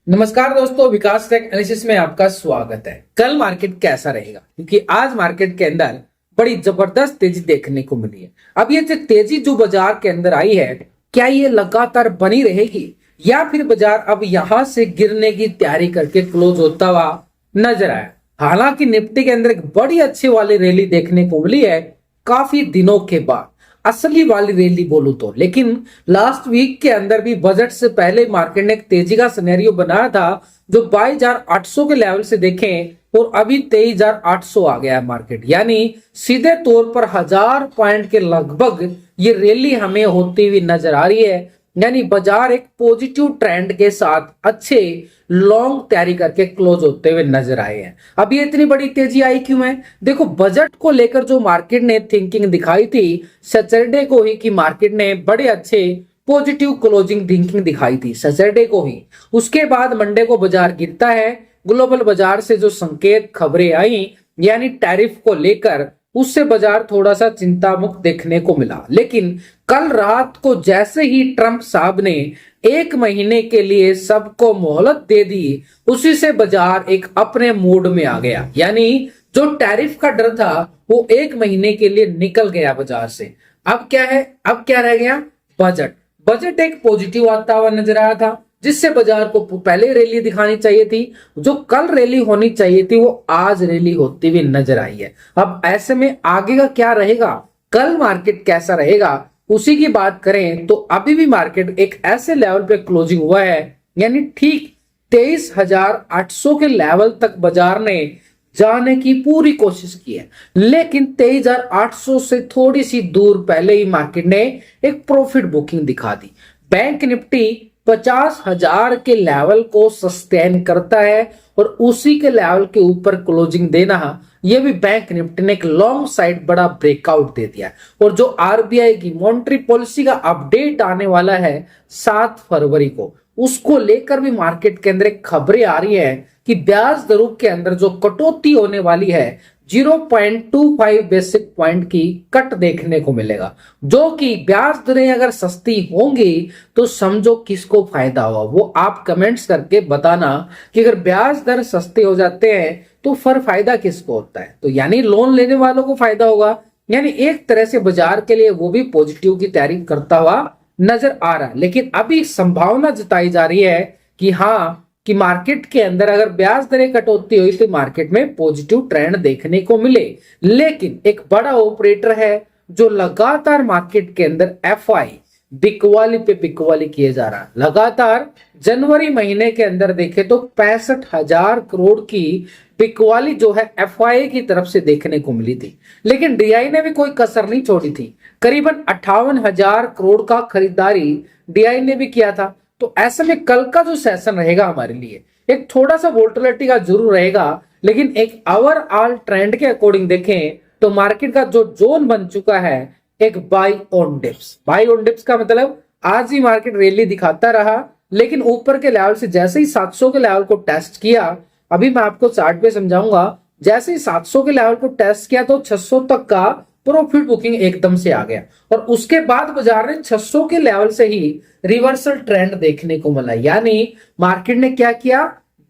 नमस्कार दोस्तों, विकास take analysis में आपका स्वागत है। कल मार्केट कैसा रहेगा, क्योंकि आज मार्केट के अंदर बड़ी जबरदस्त तेजी देखने को मिली है। अब ये तेजी जो बाजार के अंदर आई है, क्या ये लगातार बनी रहेगी या फिर बाजार अब यहां से गिरने की तैयारी करके क्लोज होता हुआ नजर आया। हालांकि निफ्टी के अंदर एक बड़ी अच्छी वाली रैली देखने को मिली है काफी दिनों के बाद, असली वाली रैली बोलूं तो। लेकिन लास्ट वीक के अंदर भी बजट से पहले मार्केट ने एक तेजी का सिनेरियो बनाया था, जो 22,800 के लेवल से देखें और अभी 23,800 आ गया है मार्केट। यानी सीधे तौर पर 1000 पॉइंट के लगभग ये रैली हमें होती हुई नजर आ रही है। यानी बाजार एक पॉजिटिव ट्रेंड के साथ अच्छे लॉन्ग तैयारी करके क्लोज होते हुए नजर आए हैं। अब ये इतनी बड़ी तेजी आई क्यों है? देखो, बजट को लेकर जो मार्केट ने थिंकिंग दिखाई थी सैटरडे को ही, कि मार्केट ने बड़े अच्छे पॉजिटिव क्लोजिंग थिंकिंग दिखाई थी सैटरडे को ही। उसके बाद मंडे को बाजार गिरता है। ग्लोबल बाजार से जो संकेत खबरें आई यानी टैरिफ को लेकर, उससे बाजार थोड़ा सा चिंता मुक्त देखने को मिला। लेकिन कल रात को जैसे ही ट्रंप साहब ने 1 महीने के लिए सबको मोहलत दे दी, उसी से बाजार एक अपने मूड में आ गया। यानी जो टैरिफ का डर था वो 1 महीने के लिए निकल गया बाजार से। अब क्या है? अब क्या रह गया? बजट एक पॉजिटिव आता हुआ नजर आया था, जिससे बाजार को पहले रैली दिखानी चाहिए थी। जो कल रैली होनी चाहिए थी वो आज रैली होती हुई नजर आई है। अब ऐसे में आगे का क्या रहेगा, कल मार्केट कैसा रहेगा, उसी की बात करें तो अभी भी मार्केट एक ऐसे लेवल पे क्लोजिंग हुआ है, यानी ठीक 23,800 के लेवल तक बाजार ने जाने की पूरी कोशिश की है। लेकिन 23,800 से थोड़ी सी दूर पहले ही मार्केट ने एक प्रॉफिट बुकिंग दिखा दी। बैंक निफ्टी 50,000 के लेवल को सस्टेन करता है और उसी के लेवल के ऊपर क्लोजिंग देना, यह भी बैंक निफ्टी ने एक लॉन्ग साइड बड़ा ब्रेकआउट दे दिया। और जो आरबीआई की मॉनेटरी पॉलिसी का अपडेट आने वाला है 7 फरवरी को, उसको लेकर भी मार्केट के अंदर एक खबरें आ रही है कि ब्याज दरों के अंदर जो कटौती होने वाली है 0.25 बेसिक पॉइंट की कट देखने को मिलेगा। जो कि ब्याज दरें अगर सस्ती होंगी तो समझो किसको फायदा होगा, वो आप कमेंट्स करके बताना कि अगर ब्याज दर सस्ते हो जाते हैं तो फिर फायदा किसको होता है। तो यानी लोन लेने वालों को फायदा होगा। यानी एक तरह से बाजार के लिए वो भी पॉजिटिव की तैयारी करता हुआ नजर आ रहा है। लेकिन अभी संभावना जताई जा रही है कि हाँ, कि मार्केट के अंदर अगर ब्याज दरें कटौती हुई तो मार्केट में पॉजिटिव ट्रेंड देखने को मिले। लेकिन एक बड़ा ऑपरेटर है जो लगातार मार्केट के अंदर एफआई बिकवाली पे बिकवाली किए जा रहा है। लगातार जनवरी महीने के अंदर देखे तो 65,000 करोड़ की बिकवाली जो है एफआई की तरफ से देखने को मिली थी। लेकिन डीआई ने भी कोई कसर नहीं छोड़ी थी। करीबन 58,000 करोड़ का खरीदारी डीआई ने भी किया था। तो ऐसे में कल का जो सेशन रहेगा हमारे लिए एक थोड़ा सा वोलेटिलिटी का जरूर रहेगा, लेकिन एक ओवरऑल ट्रेंड के अकॉर्डिंग देखें तो मार्केट का जो जोन बन चुका है एक by on dips. By on dips का मतलब आज ही मार्केट रैली दिखाता रहा, लेकिन ऊपर के लेवल से जैसे ही 700 के लेवल को टेस्ट किया, अभी मैं आपको चार्ट पे समझाऊंगा, जैसे ही 700 के लेवल को टेस्ट किया तो 600 तक का प्रॉफिट बुकिंग एकदम से आ गया। और उसके बाद बाजार ने 600 के लेवल से ही रिवर्सल ट्रेंड देखने को मिला। यानी मार्केट ने क्या किया?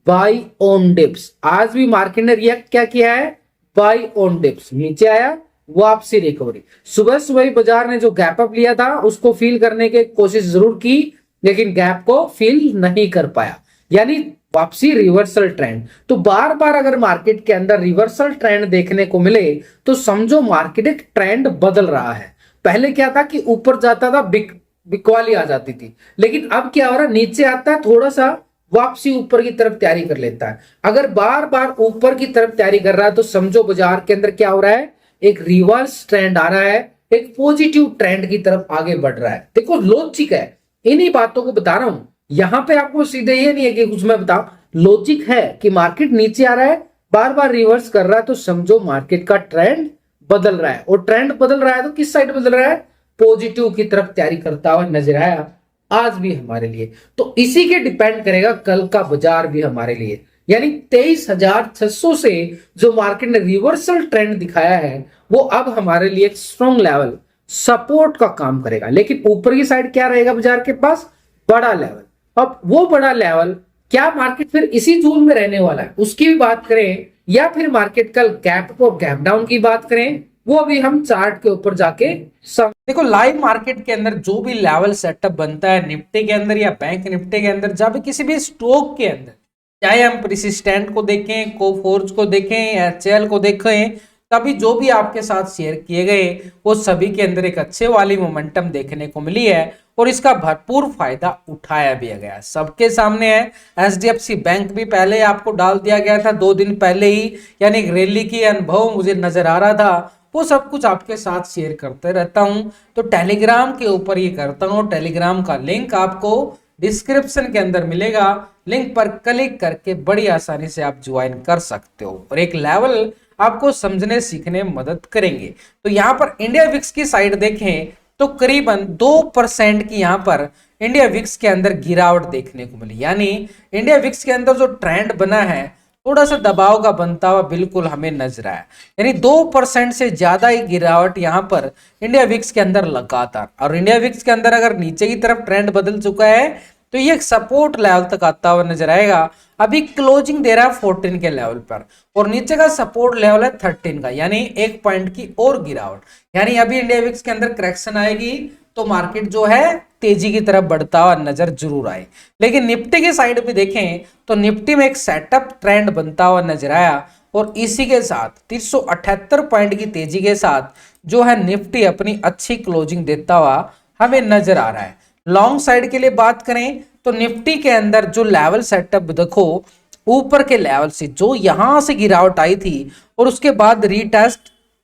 By on dips. आज भी मार्केट ने रिएक्ट क्या किया है? By on dips. नीचे आया, वापसी रिकवरी। सुबह सुबह बाजार ने जो गैप अप लिया था उसको फील करने की कोशिश जरूर की, लेकिन गैप को फील नहीं कर पाया, यानी वापसी रिवर्सल ट्रेंड। तो बार बार अगर मार्केट के अंदर रिवर्सल ट्रेंड देखने को मिले तो समझो मार्केट एक ट्रेंड बदल रहा है। पहले क्या था कि ऊपर जाता था, बिकवाली आ जाती थी, लेकिन अब क्या हो रहा है? नीचे आता है, थोड़ा सा वापसी ऊपर की तरफ तैयारी कर लेता है। अगर बार बार ऊपर की तरफ तैयारी कर रहा है तो समझो बाजार के अंदर क्या हो रहा है? एक रिवर्स ट्रेंड आ रहा है, एक पॉजिटिव ट्रेंड की तरफ आगे बढ़ रहा है। देखो, लॉजिक है, इन्हीं बातों को बता रहा हूं। यहां पे आपको सीधे ये नहीं है कि कुछ मैं बताऊं, लॉजिक है कि मार्केट नीचे आ रहा है, बार बार रिवर्स कर रहा है, तो समझो मार्केट का ट्रेंड बदल रहा है। और ट्रेंड बदल रहा है तो किस साइड बदल रहा है? पॉजिटिव की तरफ तैयारी करता हुआ नजर आया आज भी हमारे लिए। तो इसी के डिपेंड करेगा कल का बाजार भी हमारे लिए। यानी 23,600 से जो मार्केट ने रिवर्सल ट्रेंड दिखाया है वो अब हमारे लिए एक स्ट्रॉन्ग लेवल सपोर्ट का काम करेगा। लेकिन ऊपर की साइड क्या रहेगा बाजार के पास? बड़ा लेवल। अब वो बड़ा लेवल क्या मार्केट फिर इसी जोन में रहने वाला है उसकी भी बात करें, या फिर मार्केट कल गैप अप गैप डाउन की बात करें, वो अभी हम चार्ट के ऊपर जाके देखो लाइव मार्केट के अंदर जो भी लेवल सेटअप बनता है निफ्टी के अंदर या बैंक निफ्टी के अंदर, जब किसी भी स्टॉक के अंदर, चाहे हम परसिस्टेंट को देखें, कोफोर्ज को देखें, एचएल को देखें, तभी जो भी आपके साथ शेयर किए गए वो सभी के अंदर एक अच्छे वाली मोमेंटम देखने को मिली है और इसका भरपूर फायदा उठाया भी गया है, सबके सामने है। एचडीएफसी बैंक भी पहले आपको डाल दिया गया था 2 दिन पहले ही, यानी रैली की अनुभव मुझे नजर आ रहा था, वो सब कुछ आपके साथ शेयर करते रहता हूं। तो टेलीग्राम के ऊपर ये करता हूं, टेलीग्राम का लिंक आपको डिस्क्रिप्शन के अंदर मिलेगा, लिंक पर क्लिक करके बड़ी आसानी से आप ज्वाइन कर सकते हो और एक लेवल आपको समझने सीखने में मदद करेंगे। तो यहाँ पर इंडिया विक्स की साइड देखें तो करीबन 2% की यहाँ पर इंडिया विक्स के अंदर गिरावट देखने को मिली, यानी इंडिया विक्स के अंदर जो ट्रेंड बना है थोड़ा सा दबाव का बनता हुआ बिल्कुल हमें नजर आया, यानी 2% से ज्यादा ही गिरावट यहाँ पर इंडिया विक्स के अंदर लगातार। और इंडिया विक्स के अंदर अगर नीचे की तरफ ट्रेंड बदल चुका है तो ये एक सपोर्ट लेवल तक आता हुआ नजर आएगा। अभी क्लोजिंग दे रहा है 14 के लेवल पर और नीचे का सपोर्ट लेवल है 13 का, यानी 1 पॉइंट की और गिरावट, यानी अभी इंडिया विक्स के अंदर करेक्शन आएगी तो मार्केट जो है तेजी की तरफ बढ़ता हुआ नजर जरूर आए। लेकिन निफ्टी की साइड पे देखें तो निफ्टी में एक सेटअप ट्रेंड बनता हुआ नजर आया और इसी के साथ 378 पॉइंट की तेजी के साथ जो है निफ्टी अपनी अच्छी क्लोजिंग देता हुआ हमें नजर आ रहा है। लॉन्ग साइड के लिए बात करें तो निफ्टी के अंदर जो लेवल सेटअप देखो, ऊपर के लेवल से जो यहां से गिरावट आई थी और उसके बाद रीटेस्ट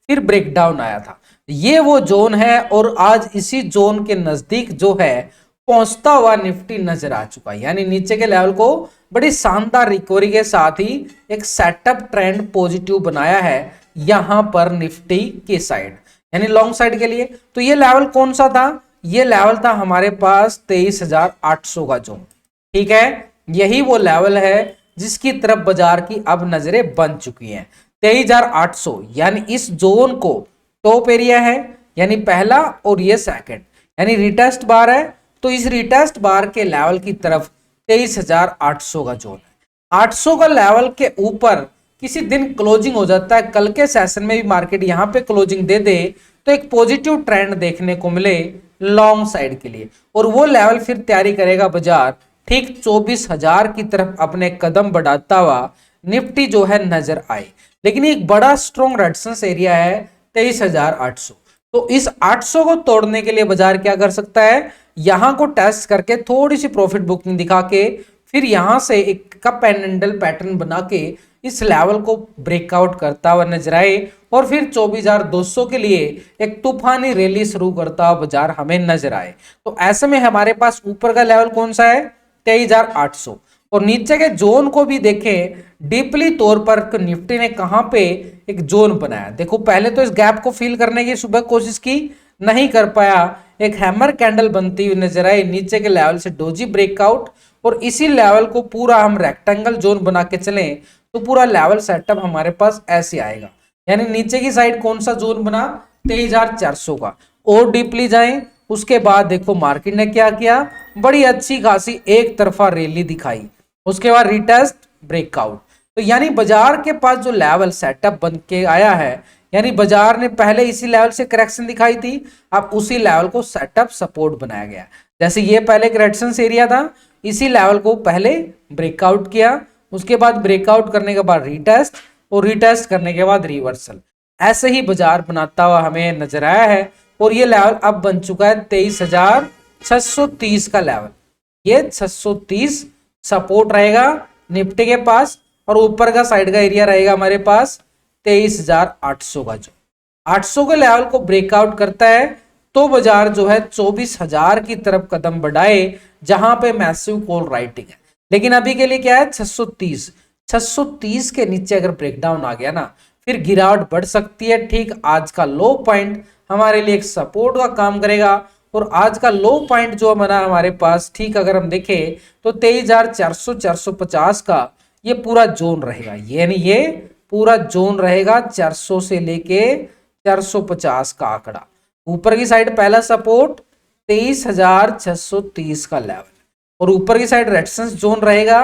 फिर ब्रेकडाउन आया था, ये वो जोन है और आज इसी जोन के नजदीक जो है पहुंचता हुआ निफ्टी नजर आ चुका है, यानी नीचे के लेवल को बड़ी शानदार रिकवरी के साथ ही एक सेटअप ट्रेंड पॉजिटिव बनाया है यहां पर निफ्टी की साइड, यानी लॉन्ग साइड के लिए। तो ये लेवल कौन सा था? ये लेवल था हमारे पास 23,800 का जोन, ठीक है। यही वो लेवल है जिसकी तरफ बाजार की अब नजरें बन चुकी हैं। 23,800 यानी इस जोन को टॉप एरिया है, यानी पहला, और ये सेकंड, यानी रिटेस्ट बार है। तो इस रिटेस्ट बार के लेवल की तरफ 23,800 का जोन है। 800 का लेवल के ऊपर किसी दिन क्लोजिंग हो जाता है, कल के सेशन में भी मार्केट यहां पे क्लोजिंग दे दे तो एक पॉजिटिव ट्रेंड देखने को मिले लॉन्ग साइड के लिए, और वो लेवल फिर तैयारी करेगा बाजार ठीक 24,000 की तरफ अपने कदम बढ़ाता हुआ निफ्टी जो है नजर आए। लेकिन एक बड़ा स्ट्रॉन्ग रेजिस्टेंस एरिया है 23,800, तो इस 800 को तोड़ने के लिए बाजार क्या कर सकता है? यहां को टेस्ट करके थोड़ी सी प्रॉफिट बुकिंग दिखा के फिर यहां से एक कप एंड हैंडल पैटर्न बना के इस लेवल को ब्रेकआउट करता हुआ नजर आए और फिर 24,200 के लिए एक तूफानी रैली शुरू करता हुआ बाजार हमें नजर आए। तो ऐसे में हमारे पास ऊपर का लेवल कौन सा है? 23,800, और नीचे के जोन को भी देखें डीपली तौर पर निफ्टी ने कहां पे एक जोन बनाया। देखो पहले तो इस गैप को फिल करने की सुबह कोशिश की, नहीं कर पाया, एक हैमर कैंडल बनती हुई नजर आई नीचे के लेवल से डोजी ब्रेकआउट, और इसी लेवल को पूरा हम रेक्टेंगल जोन बना के चलें तो पूरा लेवल सेटअप हमारे पास ऐसे आएगा, यानी नीचे की साइड कौन सा जोन बना? 23,400 का। और डीपली जाएं, उसके बाद देखो मार्केट ने क्या किया, बड़ी अच्छी खासी एक तरफा रैली दिखाई, उसके बाद रिटेस्ट ब्रेकआउट। तो यानी बाजार के पास जो लेवल सेटअप बन के आया है, यानी बाजार ने पहले इसी लेवल से करेक्शन दिखाई थी, अब उसी लेवल को सेटअप सपोर्ट बनाया गया। जैसे ये पहले करेक्शन एरिया था, इसी लेवल को पहले ब्रेकआउट किया, उसके बाद ब्रेकआउट करने के बाद रीटेस्ट, और रीटेस्ट करने के बाद रिवर्सल, ऐसे ही बाजार बनाता हुआ हमें नजर आया है। और ये लेवल अब बन चुका है 23,630 का लेवल, ये 630 सपोर्ट रहेगा निफ्टी के पास, और ऊपर का साइड का एरिया रहेगा हमारे पास 23,800 का। जो 800 के लेवल को ब्रेकआउट करता है तो बाजार जो है 24,000 की तरफ कदम बढ़ाए, जहां पे मैसिव कॉल राइटिंग है। लेकिन अभी के लिए क्या है? 630 के नीचे अगर ब्रेकडाउन आ गया ना, फिर गिरावट बढ़ सकती है। ठीक आज का लो पॉइंट हमारे लिए एक सपोर्ट का काम करेगा, और आज का लो पॉइंट जो बना हमारे पास, ठीक अगर हम देखें तो 23,400-450 का ये पूरा जोन रहेगा, यानी ये पूरा जोन रहेगा 400 से लेके 450 का आंकड़ा। ऊपर की साइड पहला सपोर्ट 23,630 का लेवल, और ऊपर की साइड रेजिस्टेंस जोन रहेगा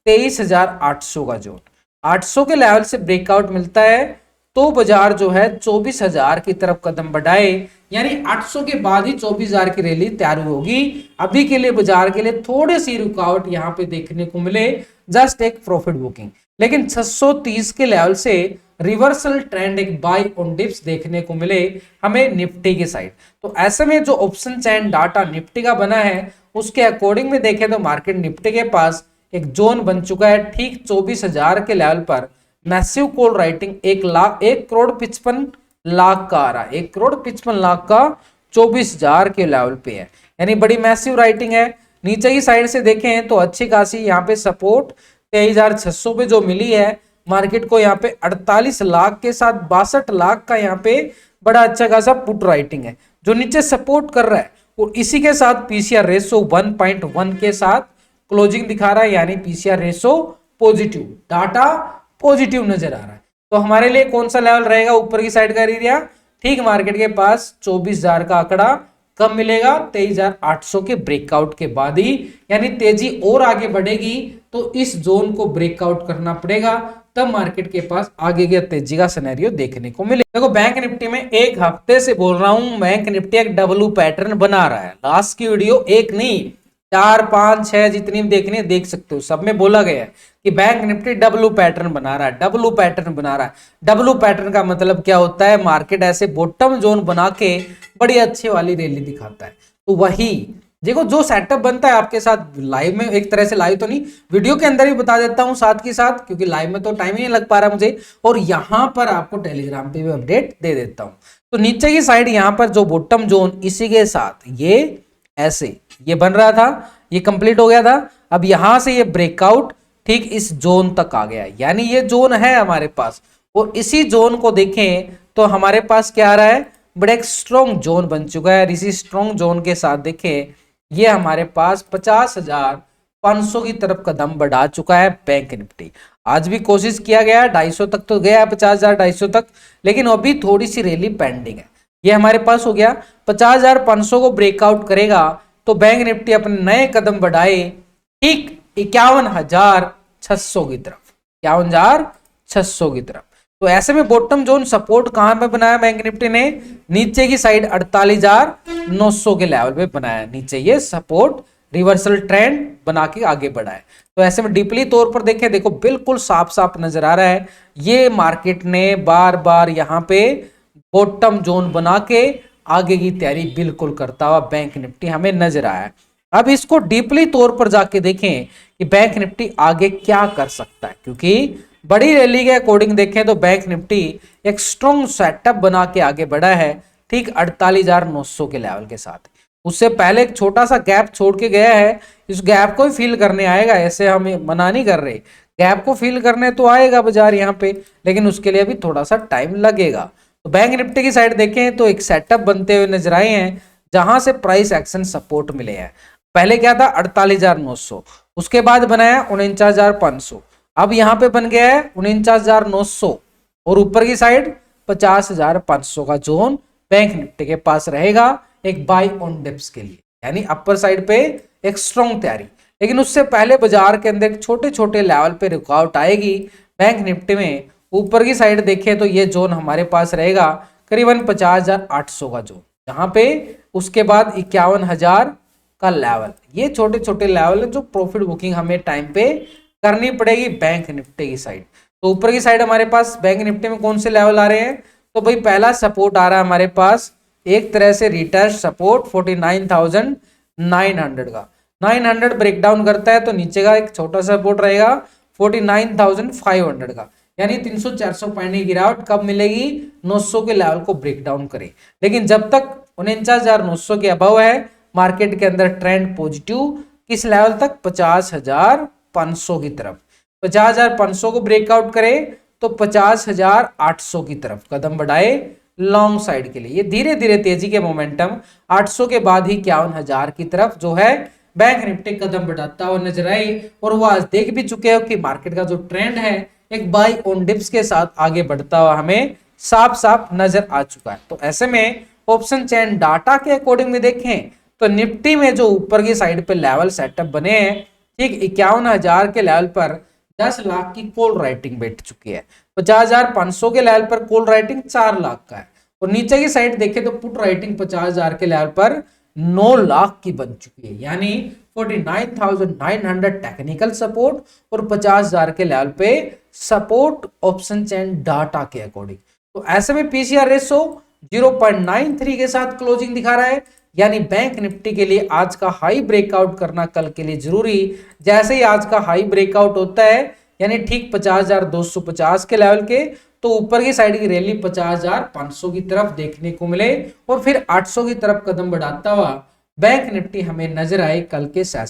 23,800 का जोन। 800 के लेवल से ब्रेकआउट मिलता है तो बाजार जो है 24,000 की तरफ कदम बढ़ाए, यानी 800 के बाद ही 24,000 की रैली तैयार होगी। अभी के लिए बाजार के लिए थोड़ी सी रुकावट यहाँ पे देखने को मिले, जस्ट एक प्रॉफिट बुकिंग, लेकिन 630 के लेवल से रिवर्सल ट्रेंड, एक बाय ऑन डिप्स देखने को मिले हमें निफ्टी के साइड। तो ऐसे में जो ऑप्शन चैन डाटा निफ्टी का बना है उसके अकॉर्डिंग में देखें तो मार्केट निफ्टी के पास एक जोन बन चुका है ठीक 24,000 के लेवल पर। मैसिव कॉल राइटिंग 1,55,00,000 का आ रहा है, 1,55,00,000 का 24,000 के लेवल पे है, यानी बड़ी मैसिव राइटिंग है। नीचे की साइड से देखें तो अच्छी खासी यहाँ पे सपोर्ट 23,600 पे जो मिली है मार्केट को, यहाँ पे 48 लाख के साथ 62 लाख का यहाँ पे बड़ा अच्छा खासा पुट राइटिंग है जो नीचे सपोर्ट कर रहा है, और इसी के साथ पीसीआर रेशो 1.1 के साथ क्लोजिंग दिखा रहा है, यानी PCR ratio positive, data positive नजर आ रहा है। तो हमारे लिए कौन सा लेवल रहेगा ऊपर की साइड का एरिया, ठीक मार्केट के पास 24,000 का आंकड़ा कब मिलेगा, 23,800 के ब्रेकआउट के बाद ही, यानी तेजी और आगे बढ़ेगी तो इस जोन को ब्रेकआउट करना पड़ेगा, तब मार्केट के पास आगे के तेजी का सिनेरियो देखने को मिले। देखो बैंक निफ्टी में एक हफ्ते से बोल रहा हूं, बैंक निफ्टी एक डब्ल्यू पैटर्न बना रहा है। लास्ट की वीडियो एक नहीं 4, 5, 6 जितनी भी देखनी है देख सकते हो, सब में बोला गया है कि बैंक निफ्टी डब्ल्यू पैटर्न बना रहा है, डब्ल्यू पैटर्न बना रहा है। डब्ल्यू पैटर्न का मतलब क्या होता है, मार्केट ऐसे बॉटम जोन बना के बड़ी अच्छी वाली रैली दिखाता है। तो वही देखो जो सेटअप बनता है आपके साथ लाइव में, एक तरह से लाइव तो नहीं, वीडियो के अंदर ही बता देता हूं साथ के साथ, क्योंकि लाइव में तो टाइम ही नहीं लग पा रहा मुझे, और यहां पर आपको टेलीग्राम पे भी अपडेट दे देता हूं। तो नीचे की साइड यहां पर जो बॉटम जोन, इसी के साथ ये ऐसे ये बन रहा था, ये कंप्लीट हो गया था, अब यहां से ये ब्रेकआउट ठीक इस जोन तक आ गया, यानी ये जोन है हमारे पास, और इसी जोन को देखें तो हमारे पास क्या आ रहा है, बड़ा एक स्ट्रॉन्ग जोन बन चुका है। इसी स्ट्रॉन्ग जोन के साथ देखें ये हमारे पास 50,500 की तरफ कदम बढ़ा चुका है बैंक निफ्टी। आज भी कोशिश किया गया 250 तक तो गया, 50,250 तक, लेकिन अभी थोड़ी सी रैली पेंडिंग है। ये हमारे पास हो गया 50,500 को ब्रेकआउट करेगा तो बैंक निफ्टी अपने नए कदम बढ़ाए ठीक 51,600 की तरफ, 51,600 की तरफ। तो ऐसे में बॉटम जोन सपोर्ट कहां पे बनाया बैंक निफ्टी ने, नीचे की साइड 48,900 के लेवल पे बनाया, नीचे ये सपोर्ट रिवर्सल ट्रेंड बना के आगे बढ़ा है। तो ऐसे में डीपली तौर पर देखें, देखो बिल्कुल साफ साफ नजर आ रहा है ये मार्केट ने बार बार यहाँ पे बॉटम जोन बना के आगे की तैयारी बिल्कुल करता हुआ बैंक निफ्टी हमें नजर आया है। अब इसको डीपली तौर पर जाके देखें कि बैंक निफ्टी आगे क्या कर सकता है, क्योंकि बड़ी रैली के अकॉर्डिंग देखें तो बैंक निफ्टी एक स्ट्रॉन्ग सेटअप बना के आगे बढ़ा है ठीक 48,900 के लेवल के साथ। उससे पहले एक छोटा सा गैप छोड़ के गया है, इस गैप को ही फील करने आएगा, ऐसे हम मना नहीं कर रहे, गैप को फील करने तो आएगा बाजार यहाँ पे, लेकिन उसके लिए भी थोड़ा सा टाइम लगेगा। तो बैंक निफ्टी की साइड देखें तो एक सेटअप बनते हुए नजर आए हैं जहां से प्राइस एक्शन सपोर्ट मिले हैं। पहले क्या था 48,900, उसके बाद बनाया 49,500, अब यहां पे बन गया है 49,900, और ऊपर की साइड 50,500 का जोन बैंक निफ्टी के पास रहेगा एक बाय ऑन डिप्स के लिए, यानी अपर साइड पे एक स्ट्रॉन्ग तैयारी। लेकिन उससे पहले बाजार के अंदर छोटे छोटे लेवल पे रुकावट आएगी बैंक निफ्टी में। ऊपर की साइड देखें तो ये जोन हमारे पास रहेगा करीबन 50,800 का जोन, जहां पे उसके बाद 51,000 का लेवल, ये छोटे छोटे लेवल है जो प्रॉफिट बुकिंग हमें टाइम पे करनी पड़ेगी बैंक निफ्टी की साइड। तो ऊपर की साइड हमारे पास बैंक निफ्टी में कौन से लेवल आ रहे हैं, तो भाई पहला सपोर्ट आ रहा है हमारे पास एक तरह से रिटेस्ट सपोर्ट 49,900 का, 900 ब्रेक डाउन करता है तो नीचे का एक छोटा सपोर्ट रहेगा 49,500 का, यानी 300-400 पॉइंट की गिरावट कब मिलेगी, 900 के लेवल को ब्रेक डाउन करे। लेकिन जब तक 49,900 के अबव है मार्केट के अंदर ट्रेंड पॉजिटिव, किस लेवल तक 50,500 की तरफ, 50,500 को ब्रेकआउट करे तो 50,800 की तरफ कदम बढ़ाए लॉन्ग साइड के लिए। ये धीरे धीरे तेजी के मोमेंटम 800 के बाद ही 51,000 की तरफ जो है बैंक निफ्टी कदम बढ़ाता हुआ नजर आई, और वो आज देख भी चुके हो कि मार्केट का जो ट्रेंड है एक बाय ऑन डिप्स के साथ आगे बढ़ता हुआ हमें साफ साफ नजर आ चुका है। तो ऐसे में ऑप्शन चेन डाटा के अकॉर्डिंग में देखें तो निफ्टी में जो ऊपर की साइड पे लेवल सेटअप बने हैं ठीक 51,000 के लेवल पर 10 लाख की कॉल राइटिंग बैठ चुकी है। 50,500 के लेवल पर कॉल राइटिंग 4 लाख का है। और नीचे की साइड देखें तो पुट राइटिंग 50,000 के लेवल पर 9 लाख की बन चुकी है, यानी 49,900 टेक्निकल सपोर्ट और 50,000 के लेवल पे सपोर्ट ऑप्शन एंड डाटा के अकॉर्डिंग। तो ऐसे में पीसीआर रेशो 0.93 के साथ क्लोजिंग दिखा रहा है, यानी बैंक निफ्टी के लिए आज का हाई ब्रेकआउट करना कल के लिए जरूरी। जैसे ही आज का हाई ब्रेकआउट होता है, यानी ठीक 50,250 के लेवल के, तो ऊपर की साइड की रैली 50,500 की तरफ देखने को मिले और फिर 800 की तरफ कदम बढ़ाता हुआ बैंक निफ्टी हमें नजर आए कल के सेशन।